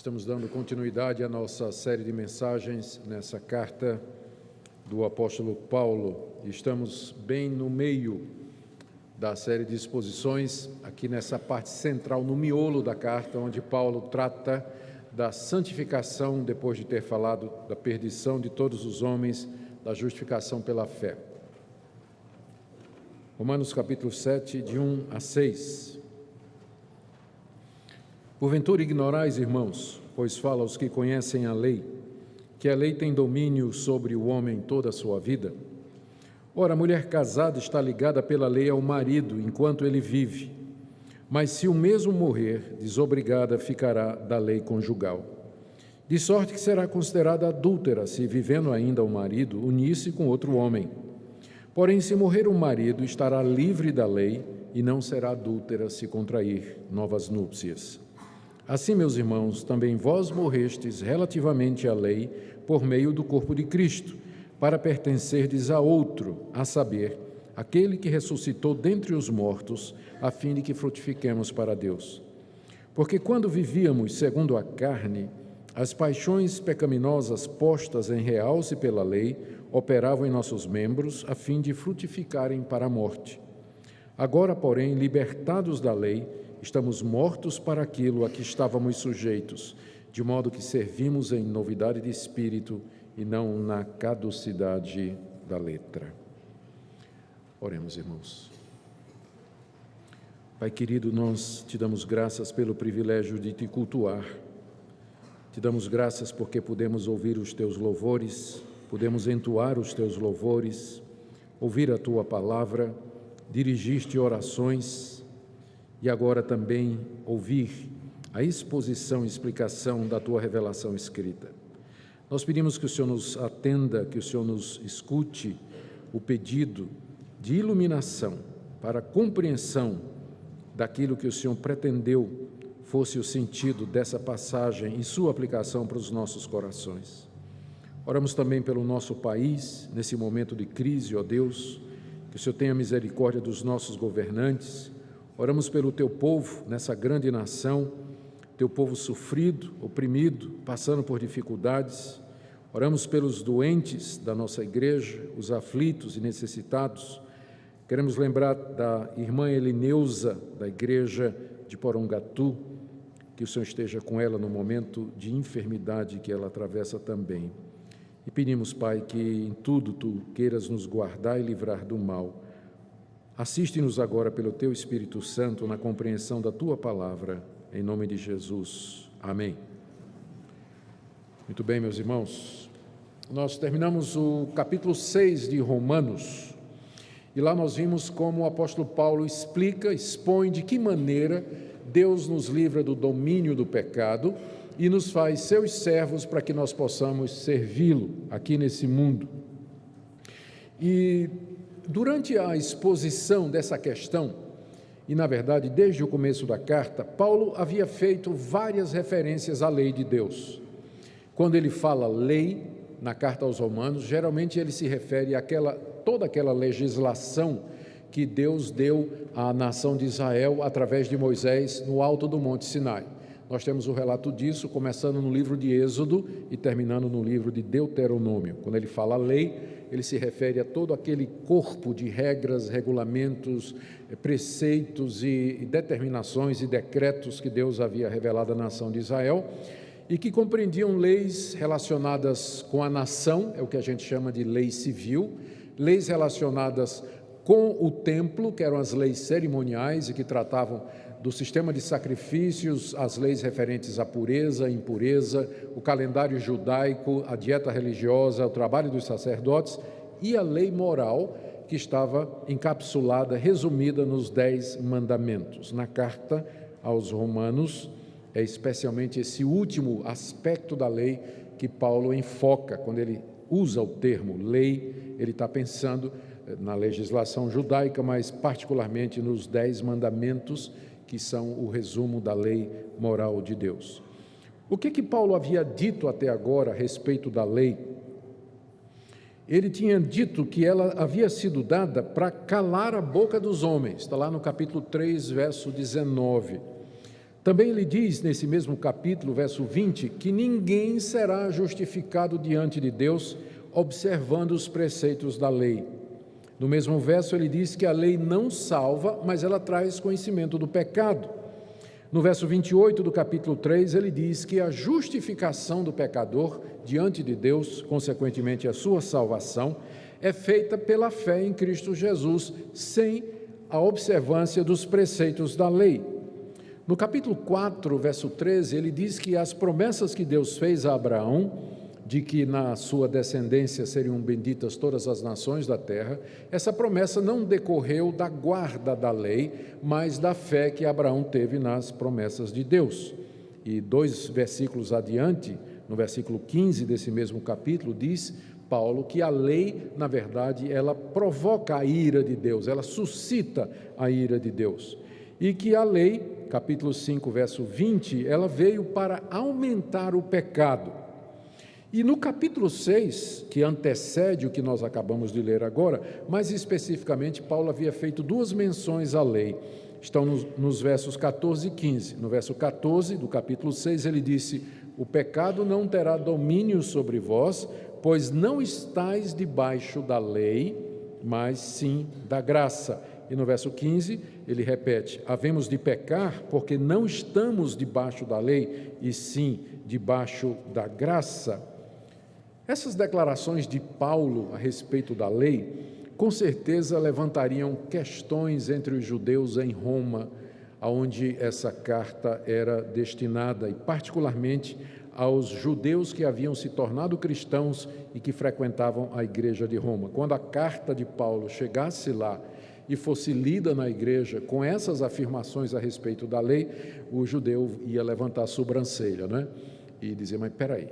Estamos dando continuidade à nossa série de mensagens nessa carta do apóstolo Paulo. Estamos bem no meio da série de exposições, aqui nessa parte central, no miolo da carta, onde Paulo trata da santificação, depois de ter falado da perdição de todos os homens, da justificação pela fé. Romanos capítulo 7, de 1 a 6. Porventura ignorais, irmãos, pois fala aos que conhecem a lei, que a lei tem domínio sobre o homem toda a sua vida. Ora, a mulher casada está ligada pela lei ao marido, enquanto ele vive. Mas se o mesmo morrer, desobrigada ficará da lei conjugal. De sorte que será considerada adúltera, se vivendo ainda o marido, unir-se com outro homem. Porém, se morrer o marido, estará livre da lei e não será adúltera se contrair novas núpcias. Assim, meus irmãos, também vós morrestes relativamente à lei por meio do corpo de Cristo, para pertencerdes a outro, a saber, aquele que ressuscitou dentre os mortos, a fim de que frutifiquemos para Deus. Porque quando vivíamos segundo a carne, as paixões pecaminosas postas em realce pela lei operavam em nossos membros, a fim de frutificarem para a morte. Agora, porém, libertados da lei, estamos mortos para aquilo a que estávamos sujeitos, de modo que servimos em novidade de espírito e não na caducidade da letra. Oremos, irmãos. Pai querido, nós te damos graças pelo privilégio de te cultuar. Te damos graças porque podemos ouvir os teus louvores, podemos entoar os teus louvores, ouvir a tua palavra, dirigir-te orações, e agora também ouvir a exposição e explicação da Tua revelação escrita. Nós pedimos que o Senhor nos atenda, que o Senhor nos escute o pedido de iluminação para a compreensão daquilo que o Senhor pretendeu fosse o sentido dessa passagem e sua aplicação para os nossos corações. Oramos também pelo nosso país, nesse momento de crise, ó Deus, que o Senhor tenha misericórdia dos nossos governantes. Oramos pelo teu povo nessa grande nação, teu povo sofrido, oprimido, passando por dificuldades. Oramos pelos doentes da nossa igreja, os aflitos e necessitados. Queremos lembrar da irmã Elineusa, da igreja de Porongatu, que o Senhor esteja com ela no momento de enfermidade que ela atravessa também. E pedimos, Pai, que em tudo Tu queiras nos guardar e livrar do mal. Assiste-nos agora pelo Teu Espírito Santo na compreensão da Tua palavra, em nome de Jesus. Amém. Muito bem, meus irmãos. Nós terminamos o capítulo 6 de Romanos, e lá nós vimos como o apóstolo Paulo expõe de que maneira Deus nos livra do domínio do pecado e nos faz seus servos para que nós possamos servi-lo aqui nesse mundo. E durante a exposição dessa questão, e na verdade desde o começo da carta, Paulo havia feito várias referências à lei de Deus. Quando ele fala lei na carta aos Romanos, geralmente ele se refere toda aquela legislação que Deus deu à nação de Israel através de Moisés no alto do Monte Sinai. Nós temos o relato disso, começando no livro de Êxodo e terminando no livro de Deuteronômio. Quando ele fala lei, ele se refere a todo aquele corpo de regras, regulamentos, preceitos e determinações e decretos que Deus havia revelado à nação de Israel e que compreendiam leis relacionadas com a nação, é o que a gente chama de lei civil, leis relacionadas com o templo, que eram as leis cerimoniais e que tratavam do sistema de sacrifícios, as leis referentes à pureza, impureza, o calendário judaico, a dieta religiosa, o trabalho dos sacerdotes e a lei moral que estava encapsulada, resumida nos 10 mandamentos. Na carta aos Romanos, é especialmente esse último aspecto da lei que Paulo enfoca. Quando ele usa o termo lei, ele está pensando na legislação judaica, mas particularmente nos 10 mandamentos, que são o resumo da lei moral de Deus. O que Paulo havia dito até agora a respeito da lei? Ele tinha dito que ela havia sido dada para calar a boca dos homens, está lá no capítulo 3, verso 19. Também ele diz, nesse mesmo capítulo, verso 20, que ninguém será justificado diante de Deus observando os preceitos da lei. No mesmo verso ele diz que a lei não salva, mas ela traz conhecimento do pecado. No verso 28 do capítulo 3, ele diz que a justificação do pecador diante de Deus, consequentemente a sua salvação, é feita pela fé em Cristo Jesus, sem a observância dos preceitos da lei. No capítulo 4, verso 13, ele diz que as promessas que Deus fez a Abraão, de que na sua descendência seriam benditas todas as nações da terra, essa promessa não decorreu da guarda da lei, mas da fé que Abraão teve nas promessas de Deus. E 2 versículos adiante, no versículo 15 desse mesmo capítulo, diz Paulo que a lei, na verdade, ela provoca a ira de Deus, ela suscita a ira de Deus. E que a lei, capítulo 5, verso 20, ela veio para aumentar o pecado. E no capítulo 6, que antecede o que nós acabamos de ler agora, mais especificamente, Paulo havia feito duas menções à lei. Estão nos versos 14 e 15. No verso 14 do capítulo 6, ele disse: o pecado não terá domínio sobre vós, pois não estáis debaixo da lei, mas sim da graça. E no verso 15, ele repete: havemos de pecar porque não estamos debaixo da lei, e sim debaixo da graça. Essas declarações de Paulo a respeito da lei, com certeza levantariam questões entre os judeus em Roma, aonde essa carta era destinada, e particularmente aos judeus que haviam se tornado cristãos e que frequentavam a igreja de Roma. Quando a carta de Paulo chegasse lá e fosse lida na igreja com essas afirmações a respeito da lei, o judeu ia levantar a sobrancelha, né? E dizer: mas espera aí,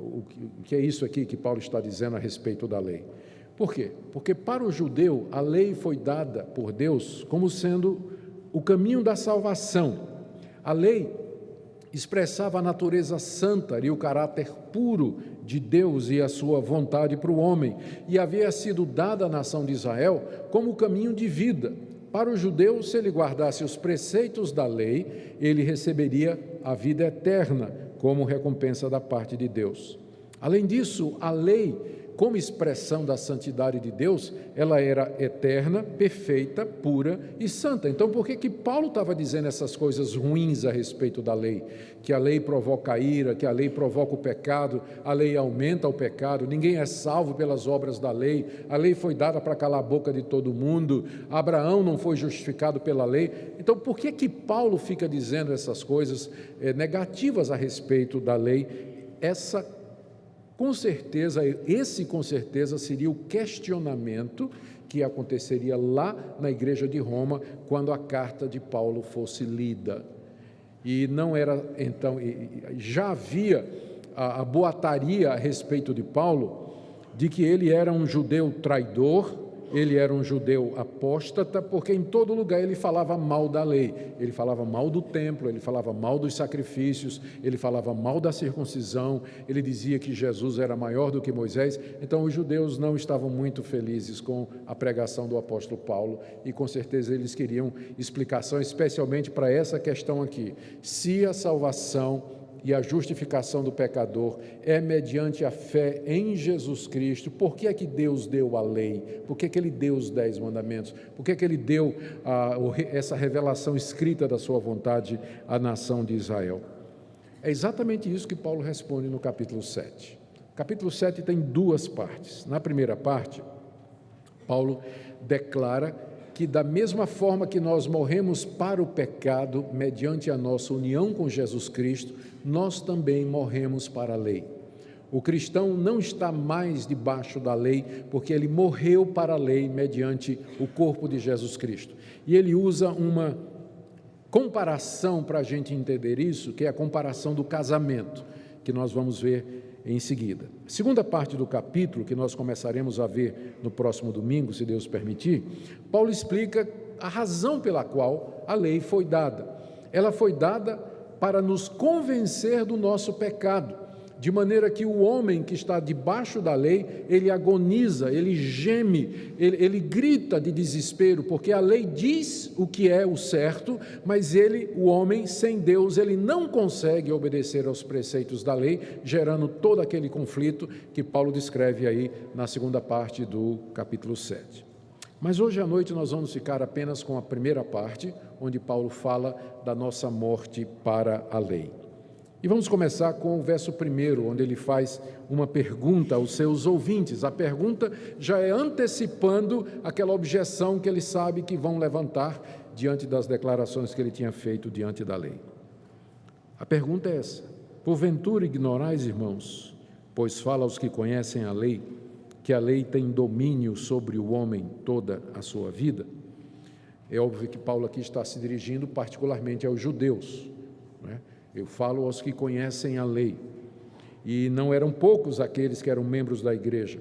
o que é isso aqui que Paulo está dizendo a respeito da lei? Por quê? Porque para o judeu a lei foi dada por Deus como sendo o caminho da salvação. A lei expressava a natureza santa e o caráter puro de Deus e a sua vontade para o homem, e havia sido dada à nação de Israel como caminho de vida. Para o judeu, se ele guardasse os preceitos da lei, ele receberia a vida eterna como recompensa da parte de Deus. Além disso, a lei, como expressão da santidade de Deus, ela era eterna, perfeita, pura e santa. Então, por que Paulo estava dizendo essas coisas ruins a respeito da lei? Que a lei provoca a ira, que a lei provoca o pecado, a lei aumenta o pecado, ninguém é salvo pelas obras da lei, a lei foi dada para calar a boca de todo mundo, Abraão não foi justificado pela lei. Então, por que Paulo fica dizendo essas coisas negativas a respeito da lei? Esse com certeza seria o questionamento que aconteceria lá na igreja de Roma quando a carta de Paulo fosse lida. E não era, então, já havia a boataria a respeito de Paulo, de que ele era um judeu traidor, ele era um judeu apóstata, porque em todo lugar ele falava mal da lei, ele falava mal do templo, ele falava mal dos sacrifícios, ele falava mal da circuncisão, ele dizia que Jesus era maior do que Moisés. Então os judeus não estavam muito felizes com a pregação do apóstolo Paulo, e com certeza eles queriam explicação, especialmente para essa questão aqui: se a salvação e a justificação do pecador é mediante a fé em Jesus Cristo, por que é que Deus deu a lei? Por que é que Ele deu os 10 mandamentos? Por que é que Ele deu essa revelação escrita da sua vontade à nação de Israel? É exatamente isso que Paulo responde no capítulo 7. O capítulo 7 tem duas partes. Na primeira parte, Paulo declara que da mesma forma que nós morremos para o pecado, mediante a nossa união com Jesus Cristo, nós também morremos para a lei. O cristão não está mais debaixo da lei, porque ele morreu para a lei mediante o corpo de Jesus Cristo. E ele usa uma comparação para a gente entender isso, que é a comparação do casamento, que nós vamos ver em seguida. A segunda parte do capítulo, que nós começaremos a ver no próximo domingo, se Deus permitir, Paulo explica a razão pela qual a lei foi dada. Ela foi dada para nos convencer do nosso pecado, de maneira que o homem que está debaixo da lei, ele agoniza, ele geme, ele grita de desespero, porque a lei diz o que é o certo, mas ele, o homem, sem Deus, ele não consegue obedecer aos preceitos da lei, gerando todo aquele conflito que Paulo descreve aí na segunda parte do capítulo 7. Mas hoje à noite nós vamos ficar apenas com a primeira parte, onde Paulo fala da nossa morte para a lei. E vamos começar com o verso 1, onde ele faz uma pergunta aos seus ouvintes. A pergunta já é antecipando aquela objeção que ele sabe que vão levantar diante das declarações que ele tinha feito diante da lei. A pergunta é essa: porventura ignorais, irmãos, pois fala aos que conhecem a lei, que a lei tem domínio sobre o homem toda a sua vida? É óbvio que Paulo aqui está se dirigindo particularmente aos judeus, né? Eu falo aos que conhecem a lei, e não eram poucos aqueles que eram membros da igreja.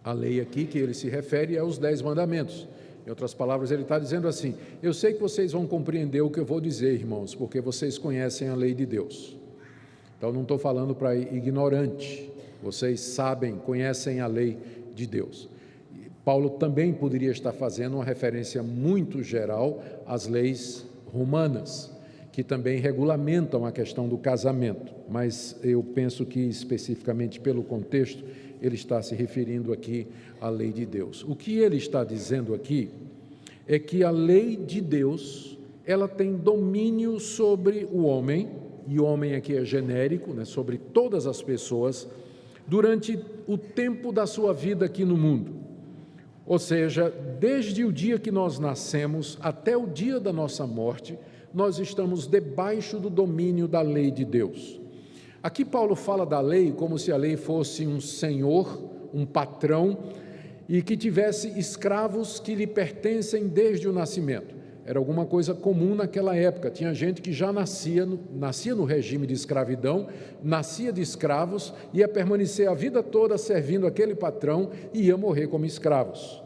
A lei aqui que ele se refere é aos 10 mandamentos. Em outras palavras, ele está dizendo assim: eu sei que vocês vão compreender o que eu vou dizer, irmãos, porque vocês conhecem a lei de Deus. Então não estou falando para ignorante, vocês sabem, conhecem a lei de Deus. Paulo também poderia estar fazendo uma referência muito geral às leis romanas, que também regulamentam a questão do casamento, mas eu penso que especificamente pelo contexto, ele está se referindo aqui à lei de Deus. O que ele está dizendo aqui é que a lei de Deus, ela tem domínio sobre o homem, e o homem aqui é genérico, né, sobre todas as pessoas, durante o tempo da sua vida aqui no mundo. Ou seja, desde o dia que nós nascemos até o dia da nossa morte, nós estamos debaixo do domínio da lei de Deus. Aqui Paulo fala da lei como se a lei fosse um senhor, um patrão, e que tivesse escravos que lhe pertencem desde o nascimento. Era alguma coisa comum naquela época. Tinha gente que já nascia no regime de escravidão, nascia de escravos, ia permanecer a vida toda servindo aquele patrão e ia morrer como escravos.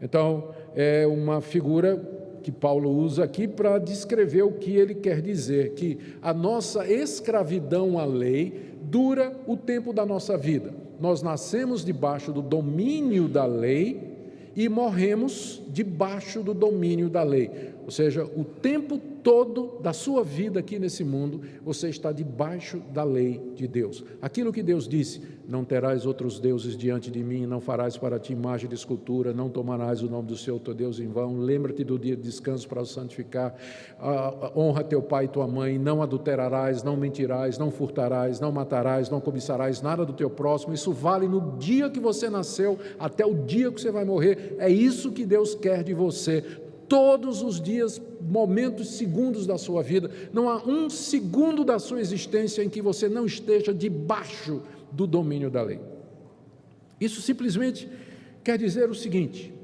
Então, é uma figura que Paulo usa aqui para descrever o que ele quer dizer, que a nossa escravidão à lei dura o tempo da nossa vida. Nós nascemos debaixo do domínio da lei e morremos debaixo do domínio da lei. Ou seja, o tempo todo da sua vida aqui nesse mundo, você está debaixo da lei de Deus. Aquilo que Deus disse: não terás outros deuses diante de mim, não farás para ti imagem de escultura, não tomarás o nome do Senhor teu Deus em vão, lembra-te do dia de descanso para o santificar, honra teu pai e tua mãe, não adulterarás, não mentirás, não furtarás, não matarás, não cobiçarás nada do teu próximo. Isso vale no dia que você nasceu até o dia que você vai morrer. É isso que Deus quer de você. Todos os dias, momentos, segundos da sua vida, não há um segundo da sua existência em que você não esteja debaixo do domínio da lei. Isso simplesmente quer dizer o seguinte: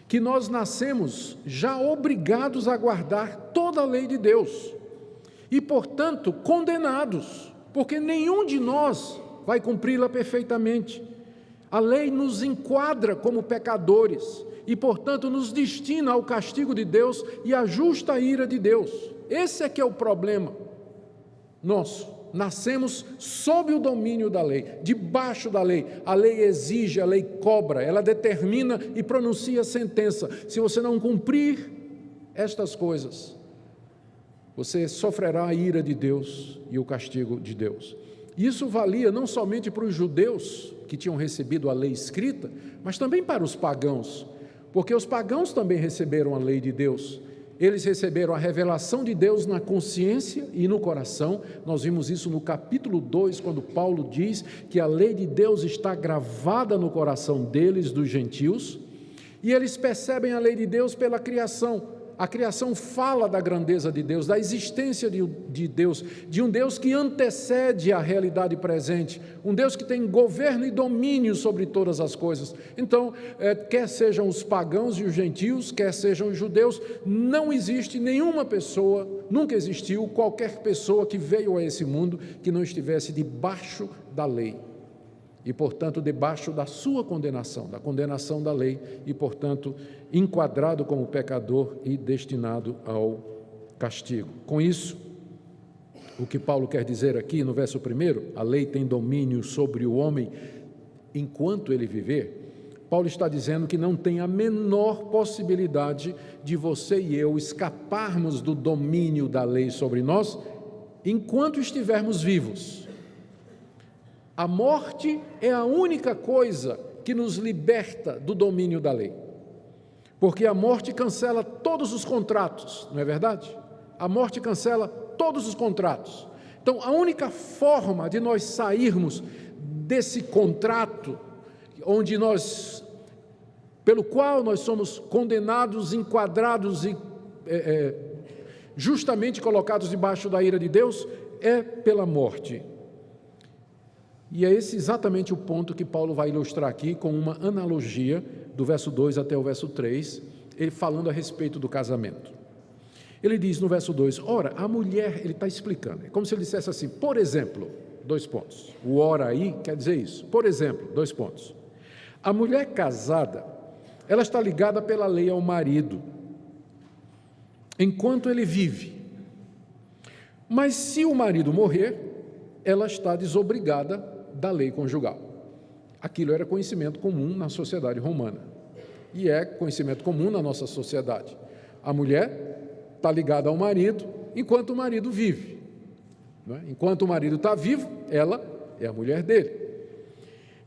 que nós nascemos já obrigados a guardar toda a lei de Deus e, portanto, condenados, porque nenhum de nós vai cumpri-la perfeitamente. A lei nos enquadra como pecadores e, portanto, nos destina ao castigo de Deus e à justa ira de Deus. Esse é que é o problema nosso. Nascemos sob o domínio da lei, debaixo da lei. A lei exige, a lei cobra, ela determina e pronuncia sentença. Se você não cumprir estas coisas, você sofrerá a ira de Deus e o castigo de Deus. Isso valia não somente para os judeus que tinham recebido a lei escrita, mas também para os pagãos, porque os pagãos também receberam a lei de Deus. Eles receberam a revelação de Deus na consciência e no coração. Nós vimos isso no capítulo 2, quando Paulo diz que a lei de Deus está gravada no coração deles, dos gentios, e eles percebem a lei de Deus pela criação. A criação fala da grandeza de Deus, da existência de Deus, de um Deus que antecede a realidade presente, um Deus que tem governo e domínio sobre todas as coisas. Então, quer sejam os pagãos e os gentios, quer sejam os judeus, não existe nenhuma pessoa, nunca existiu qualquer pessoa que veio a esse mundo que não estivesse debaixo da lei. E, portanto, debaixo da sua condenação, da condenação da lei, e, portanto, enquadrado como pecador e destinado ao castigo. Com isso, o que Paulo quer dizer aqui no verso 1, a lei tem domínio sobre o homem enquanto ele viver, Paulo está dizendo que não tem a menor possibilidade de você e eu escaparmos do domínio da lei sobre nós enquanto estivermos vivos. A morte é a única coisa que nos liberta do domínio da lei, porque a morte cancela todos os contratos, não é verdade? A morte cancela todos os contratos. Então, a única forma de nós sairmos desse contrato, pelo qual nós somos condenados, enquadrados e justamente colocados debaixo da ira de Deus, é pela morte. E é esse exatamente o ponto que Paulo vai ilustrar aqui com uma analogia do verso 2 até o verso 3, ele falando a respeito do casamento. Ele diz no verso 2, ora, a mulher, ele está explicando, é como se ele dissesse assim, por exemplo, 2 pontos, o ora aí quer dizer isso, por exemplo, 2 pontos, a mulher casada, ela está ligada pela lei ao marido, enquanto ele vive, mas se o marido morrer, ela está desobrigada da lei conjugal. Aquilo era conhecimento comum na sociedade romana, e é conhecimento comum na nossa sociedade. A mulher está ligada ao marido enquanto o marido vive, não é? Enquanto o marido está vivo, ela é a mulher dele.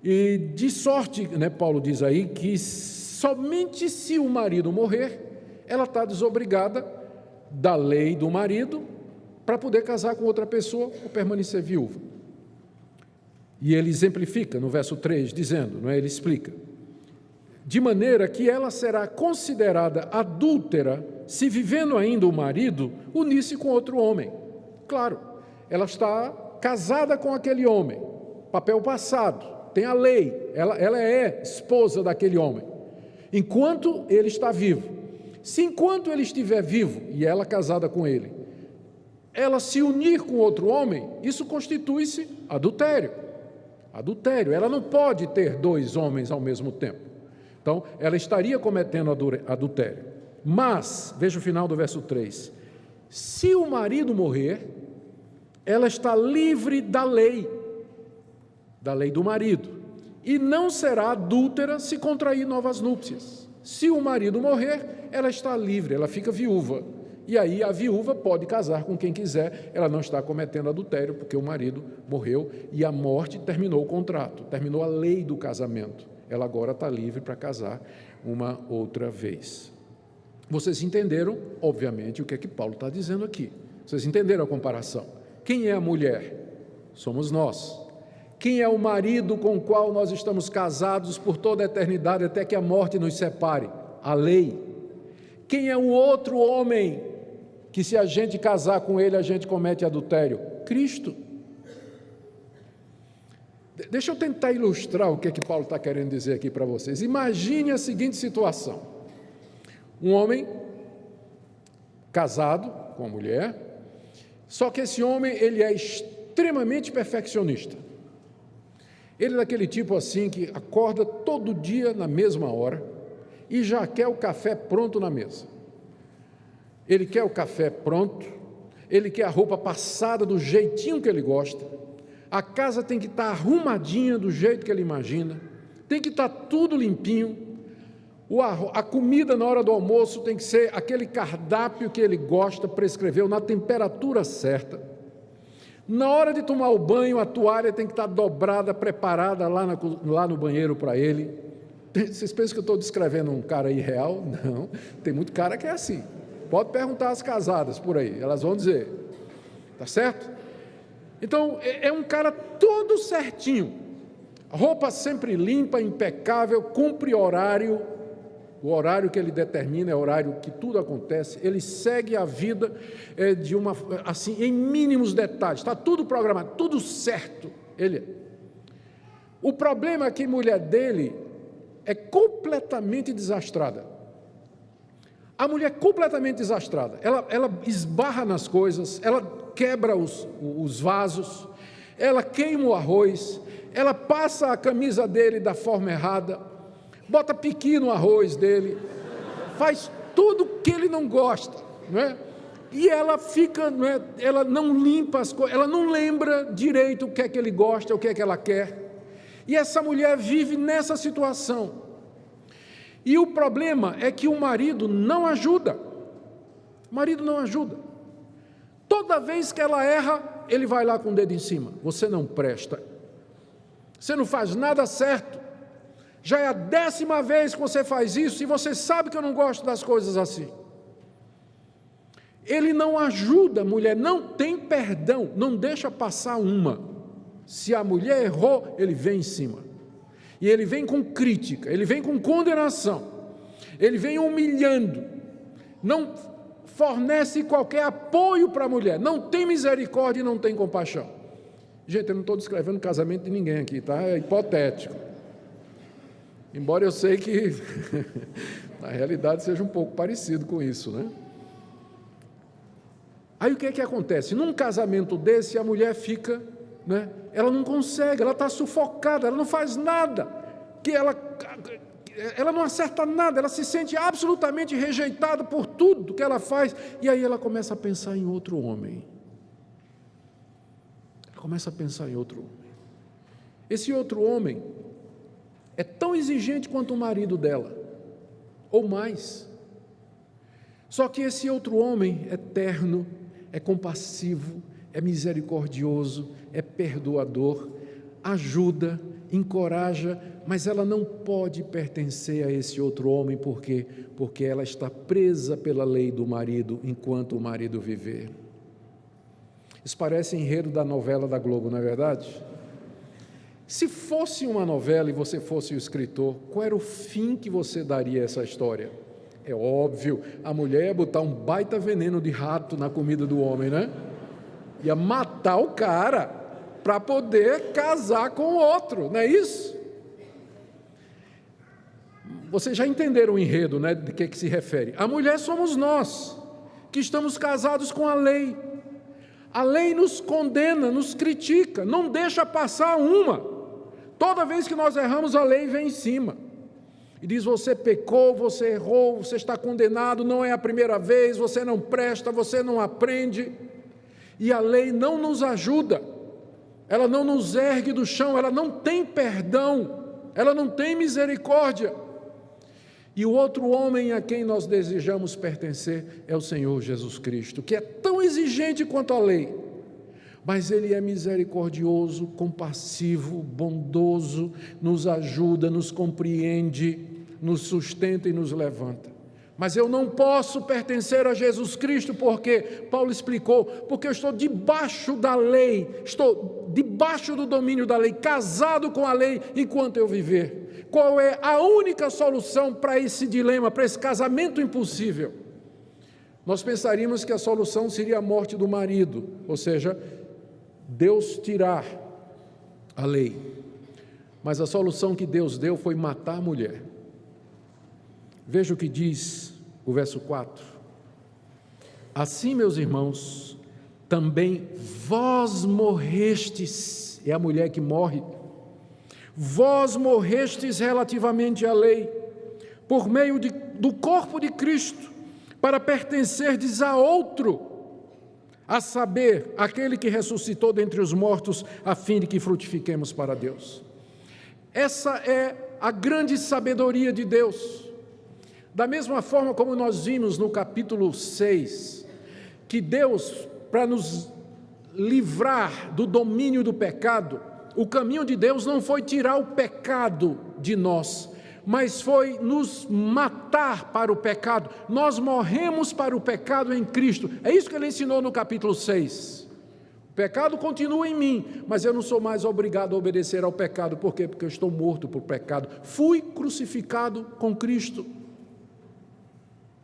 E de sorte, né, Paulo diz aí, que somente se o marido morrer, ela está desobrigada da lei do marido para poder casar com outra pessoa ou permanecer viúva. E ele exemplifica no verso 3, dizendo, não é? Ele explica, de maneira que ela será considerada adúltera se, vivendo ainda o marido, unir-se com outro homem. Claro, ela está casada com aquele homem, papel passado, tem a lei, ela é esposa daquele homem, enquanto ele está vivo. Se enquanto ele estiver vivo, e ela casada com ele, ela se unir com outro homem, isso constitui-se adultério. Adultério, ela não pode ter 2 homens ao mesmo tempo. Então, ela estaria cometendo adultério. Mas, veja o final do verso 3, se o marido morrer, ela está livre da lei do marido, e não será adúltera se contrair novas núpcias. Se o marido morrer, ela está livre, ela fica viúva. E aí a viúva pode casar com quem quiser, ela não está cometendo adultério, porque o marido morreu e a morte terminou o contrato, terminou a lei do casamento. Ela agora está livre para casar uma outra vez. Vocês entenderam, obviamente, o que é que Paulo está dizendo aqui. Vocês entenderam a comparação. Quem é a mulher? Somos nós. Quem é o marido com o qual nós estamos casados por toda a eternidade, até que a morte nos separe? A lei. Quem é o outro homem que, se a gente casar com ele, a gente comete adultério? Cristo. Deixa eu tentar ilustrar o que é que Paulo está querendo dizer aqui para vocês. Imagine a seguinte situação. Um homem casado com uma mulher, só que esse homem ele é extremamente perfeccionista. Ele é daquele tipo assim que acorda todo dia na mesma hora e já quer o café pronto na mesa. Ele quer o café pronto, ele quer a roupa passada do jeitinho que ele gosta, a casa tem que estar arrumadinha do jeito que ele imagina, tem que estar tudo limpinho, a comida na hora do almoço tem que ser aquele cardápio que ele gosta, prescreveu, na temperatura certa. Na hora de tomar o banho, a toalha tem que estar dobrada, preparada lá no banheiro para ele. Vocês pensam que eu estou descrevendo um cara irreal? Não, tem muito cara que é assim. Pode perguntar às casadas por aí, elas vão dizer. Tá certo? Então, é um cara todo certinho. Roupa sempre limpa, impecável, cumpre horário. O horário que ele determina é o horário que tudo acontece. Ele segue a vida assim, em mínimos detalhes. Está tudo programado, tudo certo. O problema é que a mulher dele é completamente desastrada. A mulher é completamente desastrada. Ela esbarra nas coisas, ela quebra os vasos, ela queima o arroz, ela passa a camisa dele da forma errada, bota piqui no arroz dele, faz tudo que ele não gosta, não é? E ela fica, ela não limpa as coisas, ela não lembra direito o que é que ele gosta, o que é que ela quer. E essa mulher vive nessa situação. E o problema é que o marido não ajuda. O marido não ajuda. Toda vez que ela erra, ele vai lá com o dedo em cima. Você não presta. Você não faz nada certo. Já é a 10ª vez que você faz isso e você sabe que eu não gosto das coisas assim. Ele não ajuda a mulher, não tem perdão, não deixa passar uma. Se a mulher errou, ele vem em cima. E ele vem com crítica, ele vem com condenação, ele vem humilhando, não fornece qualquer apoio para a mulher, não tem misericórdia e não tem compaixão. Gente, eu não estou descrevendo o casamento de ninguém aqui, tá? É hipotético. Embora eu sei que na realidade seja um pouco parecido com isso, né? Aí o que é que acontece? Num casamento desse, a mulher fica, ela não consegue, ela está sufocada, ela não faz nada, ela não acerta nada, ela se sente absolutamente rejeitada por tudo que ela faz, e aí ela começa a pensar em outro homem. Ela começa a pensar em outro homem. Esse outro homem é tão exigente quanto o marido dela, ou mais. Só que esse outro homem é terno, é compassivo, é misericordioso, é perdoador, ajuda, encoraja, mas ela não pode pertencer a esse outro homem, por quê? Porque ela está presa pela lei do marido enquanto o marido viver. Isso parece enredo da novela da Globo, não é verdade? Se fosse uma novela e você fosse o escritor, qual era o fim que você daria a essa história? É óbvio, a mulher ia botar um baita veneno de rato na comida do homem, né? Ia matar o cara para poder casar com o outro, não é isso? Vocês já entenderam o enredo, né? De que se refere? A mulher somos nós, que estamos casados com a lei. A lei nos condena, nos critica, não deixa passar uma. Toda vez que nós erramos, a lei vem em cima. E diz, você pecou, você errou, você está condenado, não é a primeira vez, você não presta, você não aprende. E a lei não nos ajuda, ela não nos ergue do chão, ela não tem perdão, ela não tem misericórdia. E o outro homem a quem nós desejamos pertencer é o Senhor Jesus Cristo, que é tão exigente quanto a lei, mas Ele é misericordioso, compassivo, bondoso, nos ajuda, nos compreende, nos sustenta e nos levanta. Mas eu não posso pertencer a Jesus Cristo, porque Paulo explicou, porque eu estou debaixo da lei, estou debaixo do domínio da lei, casado com a lei enquanto eu viver. Qual é a única solução para esse dilema, para esse casamento impossível? Nós pensaríamos que a solução seria a morte do marido, ou seja, Deus tirar a lei. Mas a solução que Deus deu foi matar a mulher. Veja o que diz o verso 4. Assim, meus irmãos, também vós morrestes, é a mulher que morre, vós morrestes relativamente à lei, por meio do corpo de Cristo, para pertencerdes a outro, a saber, aquele que ressuscitou dentre os mortos, a fim de que frutifiquemos para Deus. Essa é a grande sabedoria de Deus. Da mesma forma como nós vimos no capítulo 6, que Deus, para nos livrar do domínio do pecado, o caminho de Deus não foi tirar o pecado de nós, mas foi nos matar para o pecado. Nós morremos para o pecado em Cristo. É isso que ele ensinou no capítulo 6. O pecado continua em mim, mas eu não sou mais obrigado a obedecer ao pecado. Por quê? Porque eu estou morto por pecado. Fui crucificado com Cristo.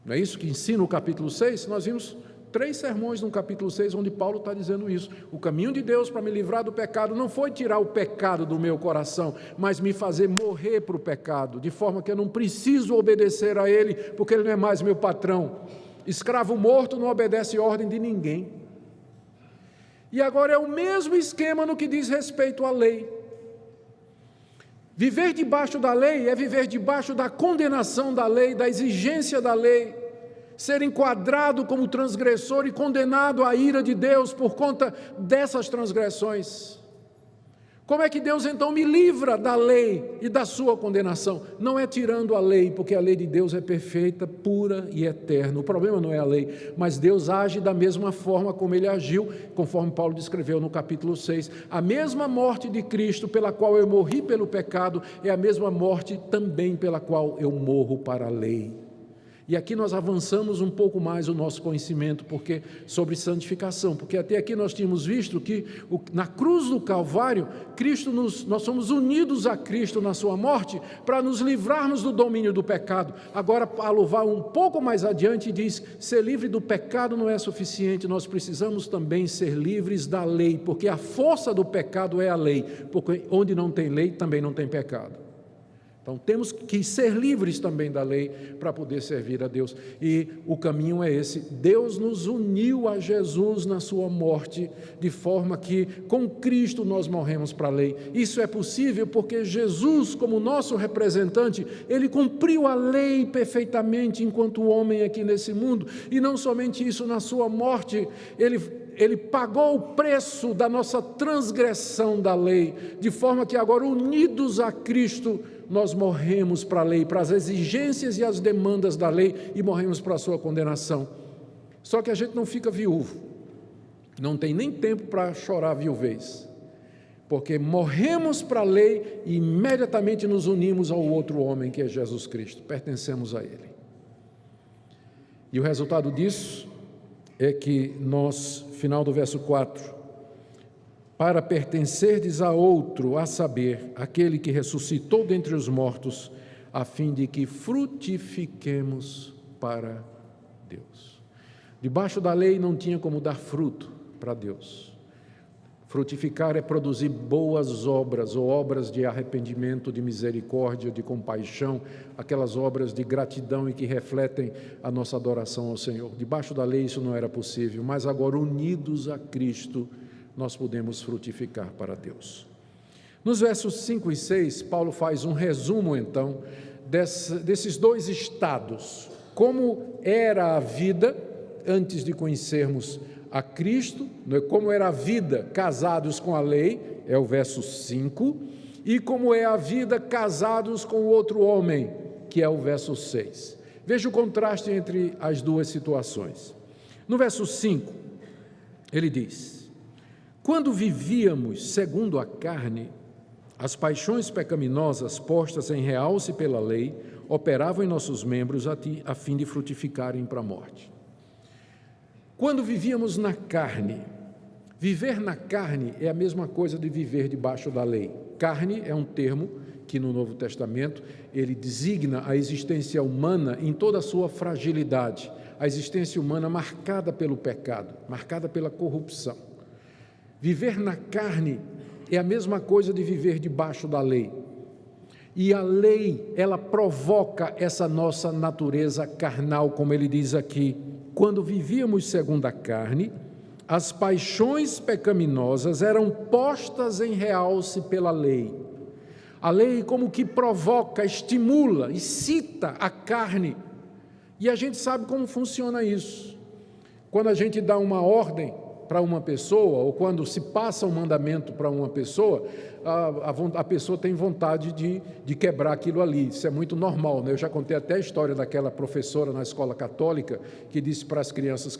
Não é isso que ensina o capítulo 6? Nós vimos 3 sermões no capítulo 6, onde Paulo está dizendo isso. O caminho de Deus para me livrar do pecado não foi tirar o pecado do meu coração, mas me fazer morrer para o pecado, de forma que eu não preciso obedecer a Ele, porque Ele não é mais meu patrão. Escravo morto não obedece ordem de ninguém. E agora é o mesmo esquema no que diz respeito à lei. Viver debaixo da lei é viver debaixo da condenação da lei, da exigência da lei. ser enquadrado como transgressor e condenado à ira de Deus por conta dessas transgressões. Como é que Deus então me livra da lei e da sua condenação? Não é tirando a lei, porque a lei de Deus é perfeita, pura e eterna. O problema não é a lei, mas Deus age da mesma forma como Ele agiu, conforme Paulo descreveu no capítulo 6. A mesma morte de Cristo pela qual eu morri pelo pecado, é a mesma morte também pela qual eu morro para a lei. E aqui nós avançamos um pouco mais o nosso conhecimento sobre santificação, porque até aqui nós tínhamos visto que na cruz do Calvário, nós somos unidos a Cristo na sua morte para nos livrarmos do domínio do pecado. Agora, Paulo vai um pouco mais adiante e diz: ser livre do pecado não é suficiente, nós precisamos também ser livres da lei, porque a força do pecado é a lei, porque onde não tem lei também não tem pecado. Então temos que ser livres também da lei para poder servir a Deus, e o caminho é esse. Deus nos uniu a Jesus na sua morte, de forma que com Cristo nós morremos para a lei. Isso é possível porque Jesus, como nosso representante, Ele cumpriu a lei perfeitamente enquanto homem aqui nesse mundo, e não somente isso, na sua morte Ele pagou o preço da nossa transgressão da lei, de forma que agora, unidos a Cristo, nós morremos para a lei, para as exigências e as demandas da lei, e morremos para a sua condenação. Só que a gente não fica viúvo, não tem nem tempo para chorar viuvez, porque morremos para a lei e imediatamente nos unimos ao outro homem, que é Jesus Cristo, pertencemos a Ele. E o resultado disso é que nós, final do verso 4, para pertencerdes a outro, a saber, aquele que ressuscitou dentre os mortos, a fim de que frutifiquemos para Deus. Debaixo da lei não tinha como dar fruto para Deus. Frutificar é produzir boas obras, ou obras de arrependimento, de misericórdia, de compaixão, aquelas obras de gratidão e que refletem a nossa adoração ao Senhor. Debaixo da lei isso não era possível, mas agora, unidos a Cristo, nós podemos frutificar para Deus. Nos versos 5 e 6, Paulo faz um resumo, então, desses dois estados. Como era a vida antes de conhecermos a Cristo, como era a vida casados com a lei, é o verso 5, e como é a vida casados com o outro homem, que é o verso 6. Veja o contraste entre as duas situações. No verso 5, ele diz: quando vivíamos segundo a carne, as paixões pecaminosas postas em realce pela lei operavam em nossos membros a fim de frutificarem para a morte. Quando vivíamos na carne, viver na carne é a mesma coisa de viver debaixo da lei. Carne é um termo que no Novo Testamento ele designa a existência humana em toda a sua fragilidade, a existência humana marcada pelo pecado, marcada pela corrupção. Viver na carne é a mesma coisa de viver debaixo da lei. E a lei, ela provoca essa nossa natureza carnal, como ele diz aqui. Quando vivíamos segundo a carne, as paixões pecaminosas eram postas em realce pela lei. A lei como que provoca, estimula, excita a carne. E a gente sabe como funciona isso. Quando a gente dá uma ordem para uma pessoa, ou quando se passa um mandamento para uma pessoa, a pessoa tem vontade de quebrar aquilo ali. Isso é muito normal, né? Eu já contei até a história daquela professora na escola católica que disse para as crianças,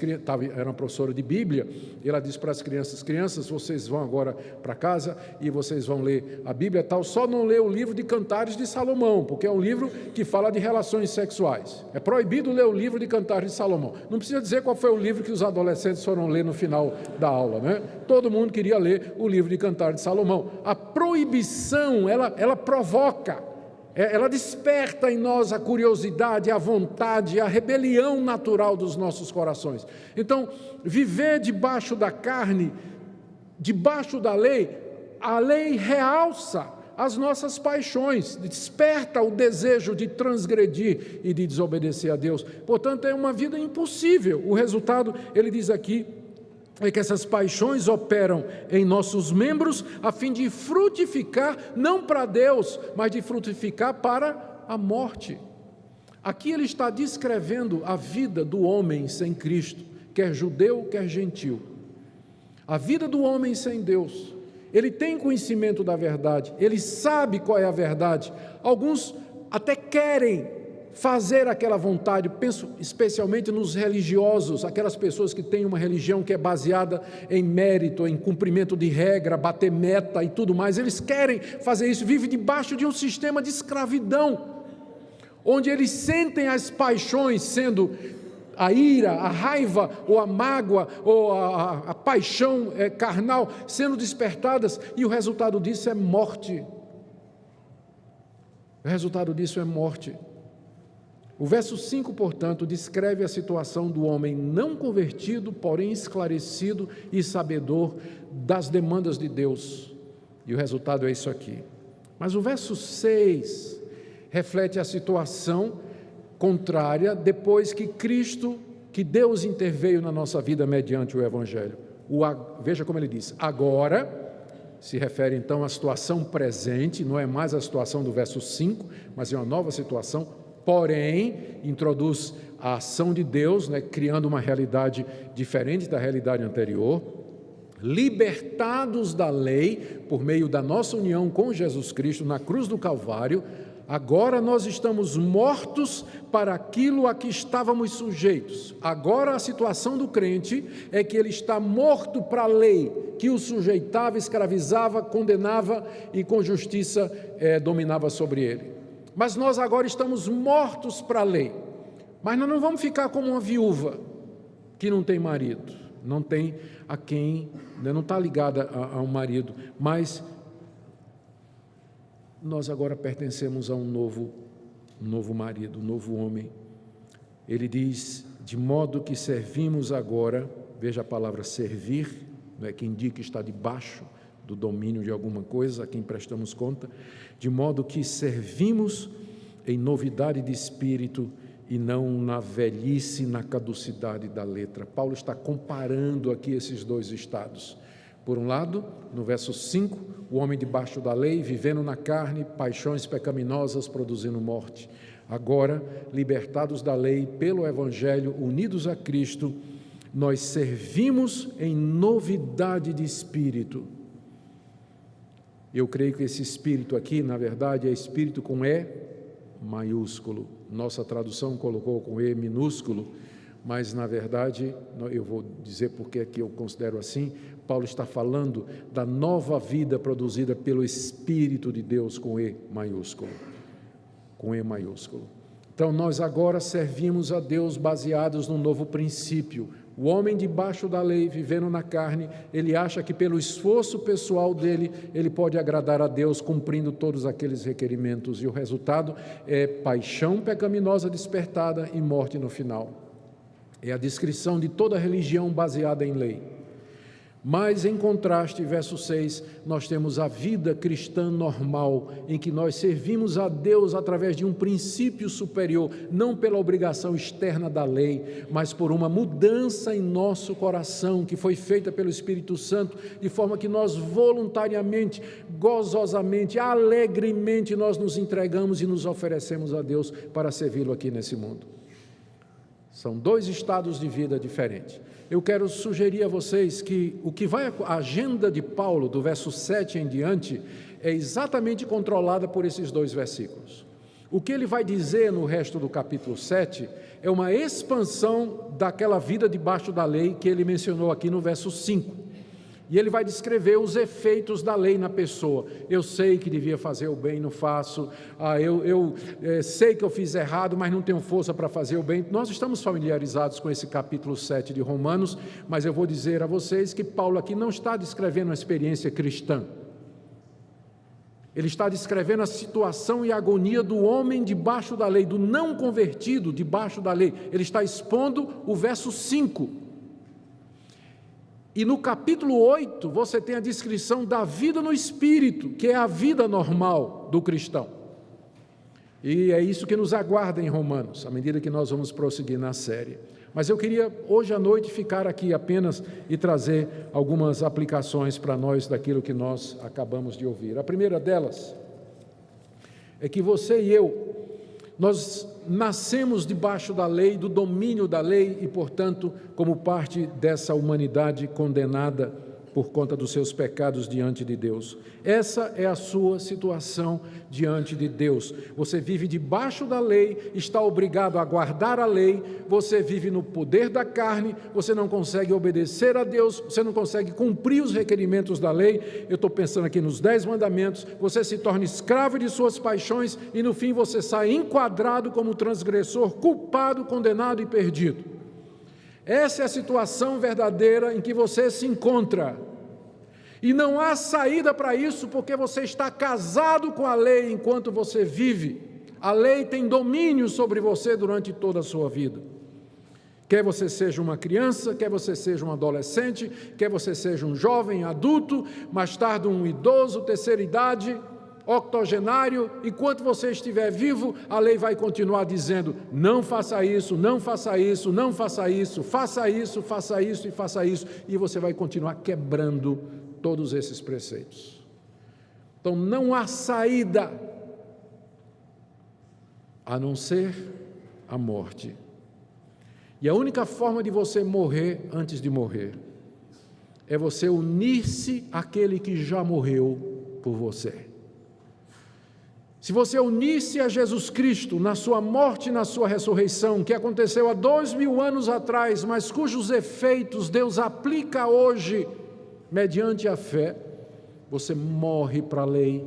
era uma professora de Bíblia, e ela disse para as crianças, vocês vão agora para casa e vocês vão ler a Bíblia tal, só não ler o livro de Cantares de Salomão, porque é um livro que fala de relações sexuais. É proibido ler o livro de Cantares de Salomão. Não precisa dizer qual foi o livro que os adolescentes foram ler no final da aula, né? Todo mundo queria ler o livro de Cantares de Salomão. A proibição, ela provoca, ela desperta em nós a curiosidade, a vontade, a rebelião natural dos nossos corações. Então, viver debaixo da carne, debaixo da lei, a lei realça as nossas paixões, desperta o desejo de transgredir e de desobedecer a Deus. Portanto, é uma vida impossível. O resultado, ele diz aqui, é que essas paixões operam em nossos membros a fim de frutificar, não para Deus, mas de frutificar para a morte. Aqui ele está descrevendo a vida do homem sem Cristo, quer judeu, quer gentil. A vida do homem sem Deus. Ele tem conhecimento da verdade, ele sabe qual é a verdade. Alguns até querem fazer aquela vontade, penso especialmente nos religiosos, aquelas pessoas que têm uma religião que é baseada em mérito, em cumprimento de regra, bater meta e tudo mais. Eles querem fazer isso, vivem debaixo de um sistema de escravidão, onde eles sentem as paixões sendo a ira, a raiva, ou a mágoa, ou a paixão carnal sendo despertadas, e o resultado disso é morte. O resultado disso é morte. O verso 5, portanto, descreve a situação do homem não convertido, porém esclarecido e sabedor das demandas de Deus. E o resultado é isso aqui. Mas o verso 6 reflete a situação contrária depois que Deus interveio na nossa vida mediante o Evangelho. Veja como ele diz, agora, se refere então à situação presente, não é mais a situação do verso 5, mas é uma nova situação, porém, introduz a ação de Deus, criando uma realidade diferente da realidade anterior, libertados da lei, por meio da nossa união com Jesus Cristo na cruz do Calvário. Agora nós estamos mortos para aquilo a que estávamos sujeitos. Agora a situação do crente é que ele está morto para a lei, que o sujeitava, escravizava, condenava e com justiça dominava sobre ele. Mas nós agora estamos mortos para a lei. Mas nós não vamos ficar como uma viúva que não tem marido, não tem a quem, não está ligada a um marido, mas nós agora pertencemos a um novo marido, um novo homem. Ele diz, de modo que servimos agora, veja a palavra servir, que indica que está debaixo do domínio de alguma coisa, a quem prestamos conta, de modo que servimos em novidade de espírito e não na velhice, na caducidade da letra. Paulo está comparando aqui esses dois estados. Por um lado, no verso 5, o homem debaixo da lei, vivendo na carne, paixões pecaminosas produzindo morte. Agora, libertados da lei pelo Evangelho, unidos a Cristo, nós servimos em novidade de espírito. Eu creio que esse espírito aqui, na verdade, é espírito com E maiúsculo. Nossa tradução colocou com E minúsculo, mas, na verdade, eu vou dizer porque é que eu considero assim. Paulo está falando da nova vida produzida pelo Espírito de Deus com E maiúsculo. Com E maiúsculo. Então, nós agora servimos a Deus baseados num novo princípio. O homem debaixo da lei, vivendo na carne, ele acha que pelo esforço pessoal dele, ele pode agradar a Deus cumprindo todos aqueles requerimentos. E o resultado é paixão pecaminosa despertada e morte no final. É a descrição de toda religião baseada em lei. Mas, em contraste, verso 6, nós temos a vida cristã normal, em que nós servimos a Deus através de um princípio superior, não pela obrigação externa da lei, mas por uma mudança em nosso coração, que foi feita pelo Espírito Santo, de forma que nós voluntariamente, gozosamente, alegremente, nós nos entregamos e nos oferecemos a Deus para servi-lo aqui nesse mundo. São dois estados de vida diferentes. Eu quero sugerir a vocês que a agenda de Paulo, do verso 7 em diante, é exatamente controlada por esses dois versículos. O que ele vai dizer no resto do capítulo 7 é uma expansão daquela vida debaixo da lei que ele mencionou aqui no verso 5. E ele vai descrever os efeitos da lei na pessoa. Eu sei que devia fazer o bem, não faço. Eu sei que eu fiz errado, mas não tenho força para fazer o bem. Nós estamos familiarizados com esse capítulo 7 de Romanos, mas eu vou dizer a vocês que Paulo aqui não está descrevendo uma experiência cristã. Ele está descrevendo a situação e a agonia do homem debaixo da lei, do não convertido debaixo da lei. Ele está expondo o verso 5. E no capítulo 8, você tem a descrição da vida no Espírito, que é a vida normal do cristão. E é isso que nos aguarda em Romanos, à medida que nós vamos prosseguir na série. Mas eu queria, hoje à noite, ficar aqui apenas e trazer algumas aplicações para nós daquilo que nós acabamos de ouvir. A primeira delas é que você e eu Nós nascemos debaixo da lei, do domínio da lei e, portanto, como parte dessa humanidade condenada por conta dos seus pecados diante de Deus. Essa é a sua situação diante de Deus. Você vive debaixo da lei, está obrigado a guardar a lei, você vive no poder da carne, você não consegue obedecer a Deus, você não consegue cumprir os requerimentos da lei. Eu estou pensando aqui nos 10 mandamentos, você se torna escravo de suas paixões e no fim você sai enquadrado como transgressor, culpado, condenado e perdido. Essa é a situação verdadeira em que você se encontra. E não há saída para isso, porque você está casado com a lei enquanto você vive. A lei tem domínio sobre você durante toda a sua vida. Quer você seja uma criança, quer você seja um adolescente, quer você seja um jovem, adulto, mais tarde um idoso, terceira idade, octogenário, enquanto você estiver vivo, a lei vai continuar dizendo: não faça isso, não faça isso, não faça isso, faça isso, faça isso e faça isso, e você vai continuar quebrando todos esses preceitos. Então não há saída a não ser a morte. E a única forma de você morrer antes de morrer é você unir-se àquele que já morreu por você. Se você unir-se a Jesus Cristo na sua morte e na sua ressurreição, que aconteceu há 2000 anos atrás, mas cujos efeitos Deus aplica hoje mediante a fé, você morre para a lei.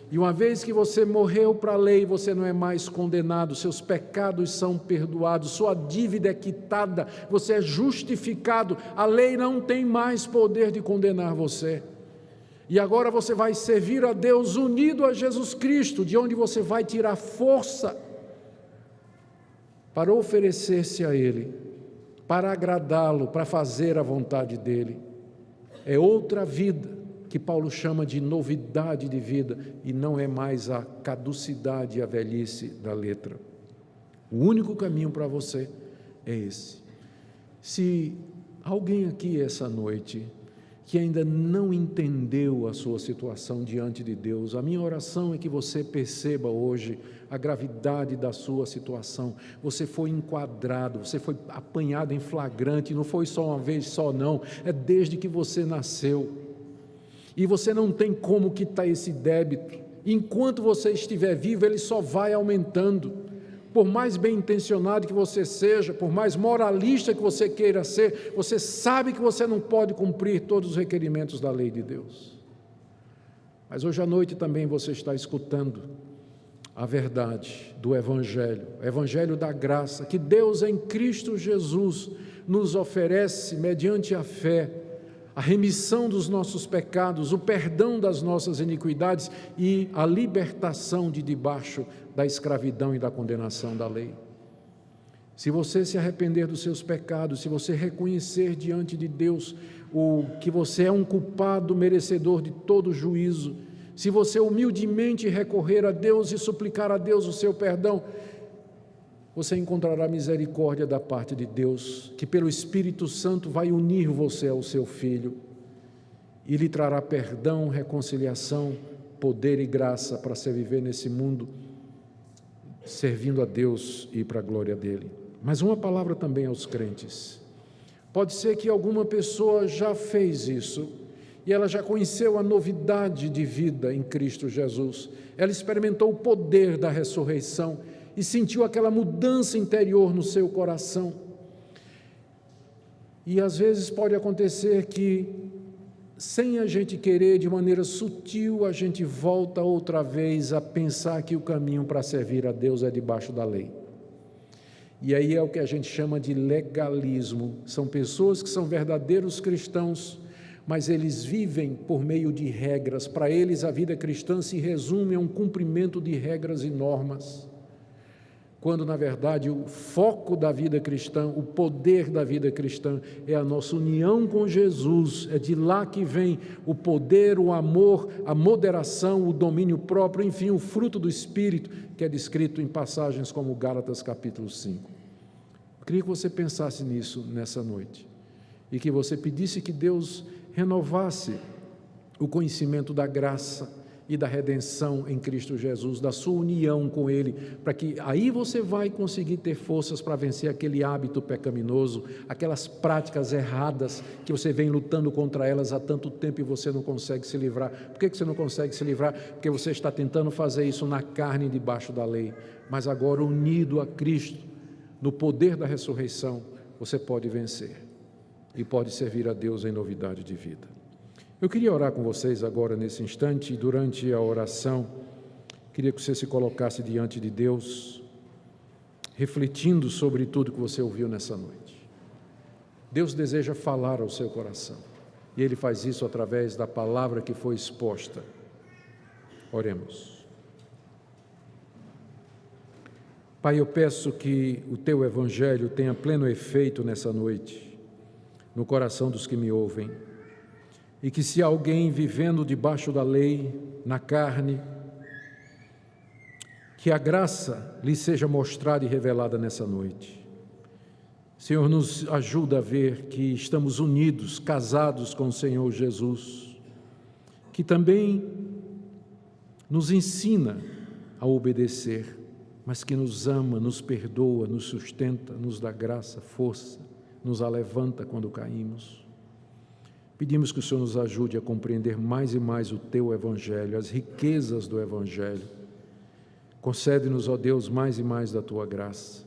E uma vez que você morreu para a lei, você não é mais condenado, seus pecados são perdoados, sua dívida é quitada, você é justificado, a lei não tem mais poder de condenar você. E agora você vai servir a Deus unido a Jesus Cristo, de onde você vai tirar força para oferecer-se a Ele, para agradá-lo, para fazer a vontade dEle. É outra vida que Paulo chama de novidade de vida, e não é mais a caducidade e a velhice da letra. O único caminho para você é esse. Se alguém aqui essa noite que ainda não entendeu a sua situação diante de Deus, a minha oração é que você perceba hoje a gravidade da sua situação. Você foi enquadrado, você foi apanhado em flagrante, não foi só uma vez só não, é desde que você nasceu. E você não tem como quitar esse débito. Enquanto você estiver vivo, ele só vai aumentando. Por mais bem intencionado que você seja, por mais moralista que você queira ser, você sabe que você não pode cumprir todos os requerimentos da lei de Deus. Mas hoje à noite também você está escutando a verdade do Evangelho, o Evangelho da graça, que Deus em Cristo Jesus nos oferece mediante a fé, a remissão dos nossos pecados, o perdão das nossas iniquidades e a libertação de debaixo da escravidão e da condenação da lei. Se você se arrepender dos seus pecados, se você reconhecer diante de Deus que você é um culpado merecedor de todo juízo, se você humildemente recorrer a Deus e suplicar a Deus o seu perdão, você encontrará misericórdia da parte de Deus, que pelo Espírito Santo vai unir você ao seu Filho e lhe trará perdão, reconciliação, poder e graça para se viver nesse mundo, servindo a Deus e para a glória dEle. Mas uma palavra também aos crentes. Pode ser que alguma pessoa já fez isso e ela já conheceu a novidade de vida em Cristo Jesus. Ela experimentou o poder da ressurreição e sentiu aquela mudança interior no seu coração. E às vezes pode acontecer que, sem a gente querer, de maneira sutil, a gente volta outra vez a pensar que o caminho para servir a Deus é debaixo da lei. E aí é o que a gente chama de legalismo. São pessoas que são verdadeiros cristãos, mas eles vivem por meio de regras. Para eles a vida cristã se resume a um cumprimento de regras e normas, quando na verdade o foco da vida cristã, o poder da vida cristã é a nossa união com Jesus. É de lá que vem o poder, o amor, a moderação, o domínio próprio, enfim, o fruto do Espírito, que é descrito em passagens como Gálatas capítulo 5. Eu queria que você pensasse nisso nessa noite e que você pedisse que Deus renovasse o conhecimento da graça e da redenção em Cristo Jesus, da sua união com Ele, para que aí você vai conseguir ter forças para vencer aquele hábito pecaminoso, aquelas práticas erradas que você vem lutando contra elas há tanto tempo e você não consegue se livrar. Por que você não consegue se livrar? Porque você está tentando fazer isso na carne, debaixo da lei, mas agora unido a Cristo, no poder da ressurreição, você pode vencer e pode servir a Deus em novidade de vida. Eu queria orar com vocês agora nesse instante, e durante a oração, queria que você se colocasse diante de Deus, refletindo sobre tudo que você ouviu nessa noite. Deus deseja falar ao seu coração, e Ele faz isso através da palavra que foi exposta. Oremos. Pai, eu peço que o Teu Evangelho tenha pleno efeito nessa noite, no coração dos que me ouvem, e que se alguém vivendo debaixo da lei, na carne, que a graça lhe seja mostrada e revelada nessa noite. Senhor, nos ajuda a ver que estamos unidos, casados com o Senhor Jesus, que também nos ensina a obedecer, mas que nos ama, nos perdoa, nos sustenta, nos dá graça, força, nos alevanta quando caímos. Pedimos que o Senhor nos ajude a compreender mais e mais o Teu Evangelho, as riquezas do Evangelho. Concede-nos, ó Deus, mais e mais da Tua graça.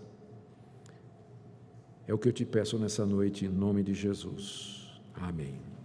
É o que eu te peço nessa noite, em nome de Jesus. Amém.